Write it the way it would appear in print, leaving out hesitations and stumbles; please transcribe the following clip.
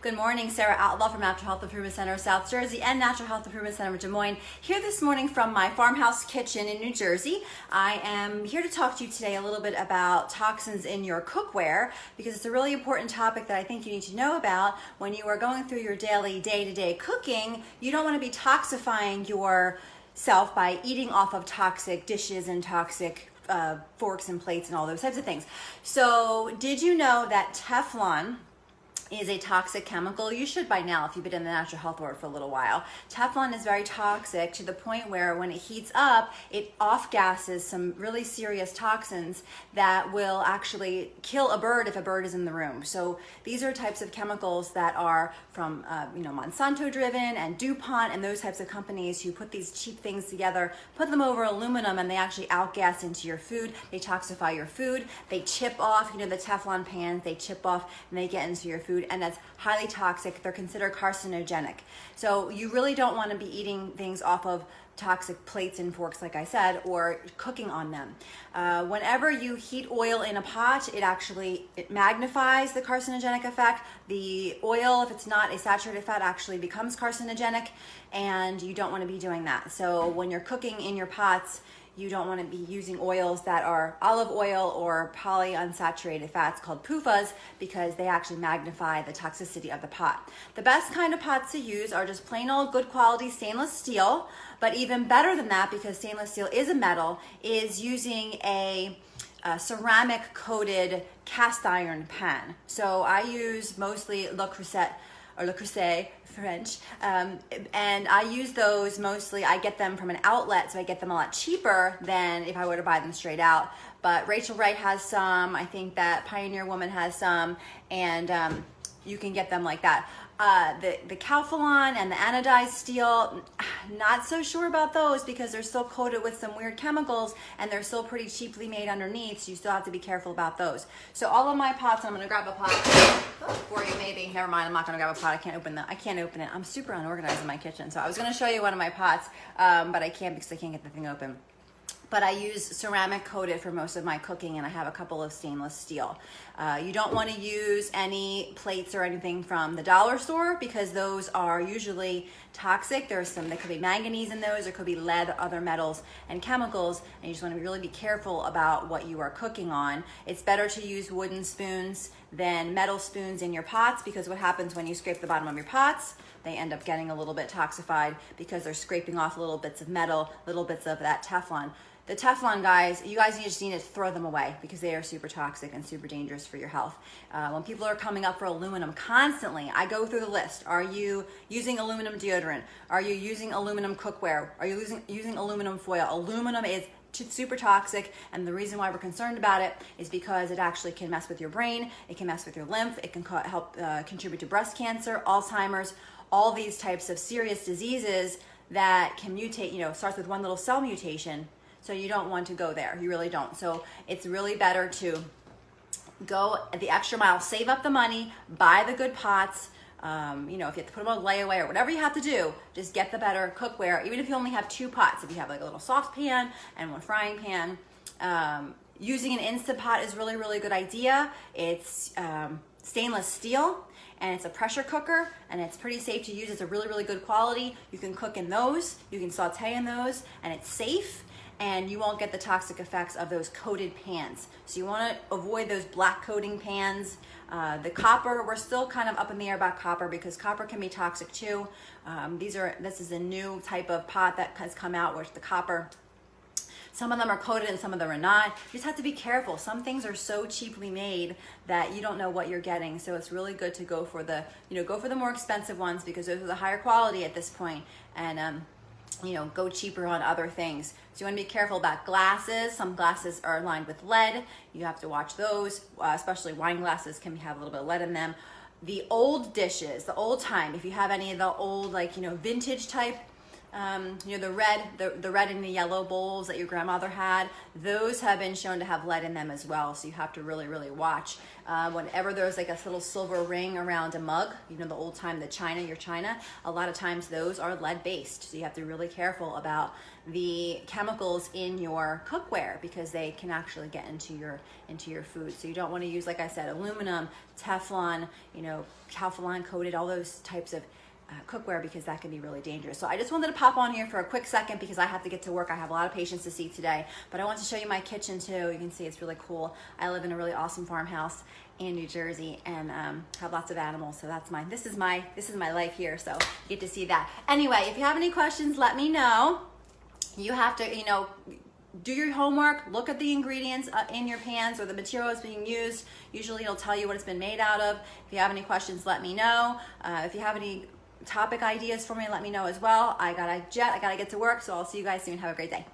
Good morning, Sarah Outlaw from Natural Health Improvement Center of South Jersey and Natural Health Improvement Center of Des Moines. Here this morning from my farmhouse kitchen in New Jersey. I am here to talk to you today a little bit about toxins in your cookware because it's a really important topic that I think you need to know about when you are going through your daily day-to-day cooking. You don't want to be toxifying yourself by eating off of toxic dishes and toxic forks and plates and all those types of things. So did you know that Teflon is a toxic chemical? You should by now if you've been in the natural health world for a little while. Teflon is very toxic to the point where when it heats up, it off-gases some really serious toxins that will actually kill a bird if a bird is in the room. So these are types of chemicals that are from Monsanto driven and DuPont and those types of companies who put these cheap things together, put them over aluminum, and they actually outgas into your food. They toxify your food. They chip off, the Teflon pans, they chip off and they get into your food, and that's highly toxic. They're considered carcinogenic. So you really don't want to be eating things off of toxic plates and forks, like I said, or cooking on them. Whenever you heat oil in a pot, it magnifies the carcinogenic effect. The oil, if it's not a saturated fat, actually becomes carcinogenic, and you don't want to be doing that. So when you're cooking in your pots, you don't want to be using oils that are olive oil or polyunsaturated fats called PUFAs because they actually magnify the toxicity of the pot. The best kind of pots to use are just plain old good quality stainless steel, but even better than that, because stainless steel is a metal, is using a ceramic coated cast iron pan. So I use mostly Le Creuset French, and I use those mostly. I get them from an outlet, so I get them a lot cheaper than if I were to buy them straight out. But Rachel Wright has some, I think that Pioneer Woman has some, and you can get them like that. The Calphalon and the anodized steel, not so sure about those because they're still coated with some weird chemicals and they're still pretty cheaply made underneath, so you still have to be careful about those. So all of my pots, I'm gonna grab a pot for you maybe. Never mind, I'm not gonna grab a pot. I can't open it. I'm super unorganized in my kitchen. So I was gonna show you one of my pots, but I can't because I can't get the thing open. But I use ceramic coated for most of my cooking, and I have a couple of stainless steel. You don't want to use any plates or anything from the dollar store because those are usually toxic. There could be manganese in those, there could be lead, other metals and chemicals, and you just want to really be careful about what you are cooking on. It's better to use wooden spoons than metal spoons in your pots, because what happens when you scrape the bottom of your pots, they end up getting a little bit toxified because they're scraping off little bits of metal, little bits of that Teflon. The Teflon guys, you guys just need to throw them away because they are super toxic and super dangerous for your health. When people are coming up for aluminum constantly, I go through the list. Are you using aluminum deodorant? Are you using aluminum cookware? Are you using aluminum foil? Aluminum is super toxic, and the reason why we're concerned about it is because it actually can mess with your brain, it can mess with your lymph, it can help contribute to breast cancer, Alzheimer's, all these types of serious diseases that can mutate, starts with one little cell mutation. So you don't want to go there. You really don't. So it's really better to go the extra mile, save up the money, buy the good pots. If you have to put them on layaway or whatever you have to do, just get the better cookware. Even if you only have two pots, if you have like a little saucepan and one frying pan, using an Instant Pot is really, really good idea. It's stainless steel, and it's a pressure cooker, and it's pretty safe to use. It's a really, really good quality. You can cook in those, you can saute in those, and it's safe. And you won't get the toxic effects of those coated pans. So you want to avoid those black coating pans. The copper, we're still kind of up in the air about copper because copper can be toxic too. This is a new type of pot that has come out with the copper. Some of them are coated and some of them are not. You just have to be careful. Some things are so cheaply made that you don't know what you're getting. So it's really good to go for the more expensive ones because those are the higher quality at this point. And go cheaper on other things. So you want to be careful about glasses. Some glasses are lined with lead. You have to watch those, especially wine glasses can have a little bit of lead in them. The old dishes, the old time, if you have any of the old, vintage type you know, the red and the yellow bowls that your grandmother had, those have been shown to have lead in them as well. So you have to really, really watch. Whenever there's like a little silver ring around a mug, you know, the old time, the china, your china, a lot of times those are lead based. So you have to be really careful about the chemicals in your cookware because they can actually get into your food. So you don't want to use, like I said, aluminum, Teflon, you know, Calphalon coated, all those types of cookware, because that can be really dangerous. So I just wanted to pop on here for a quick second because I have to get to work. I have a lot of patients to see today, but I want to show you my kitchen too. You can see it's really cool. I live in a really awesome farmhouse in New Jersey and have lots of animals. So that's this is my life here. So you get to see that. Anyway, if you have any questions, let me know. You have to, you know, do your homework, look at the ingredients in your pans or the materials being used. Usually it'll tell you what it's been made out of. If you have any questions, let me know. If you have any topic ideas for me, let me know as well. I gotta get to work, so I'll see you guys soon. Have a great day.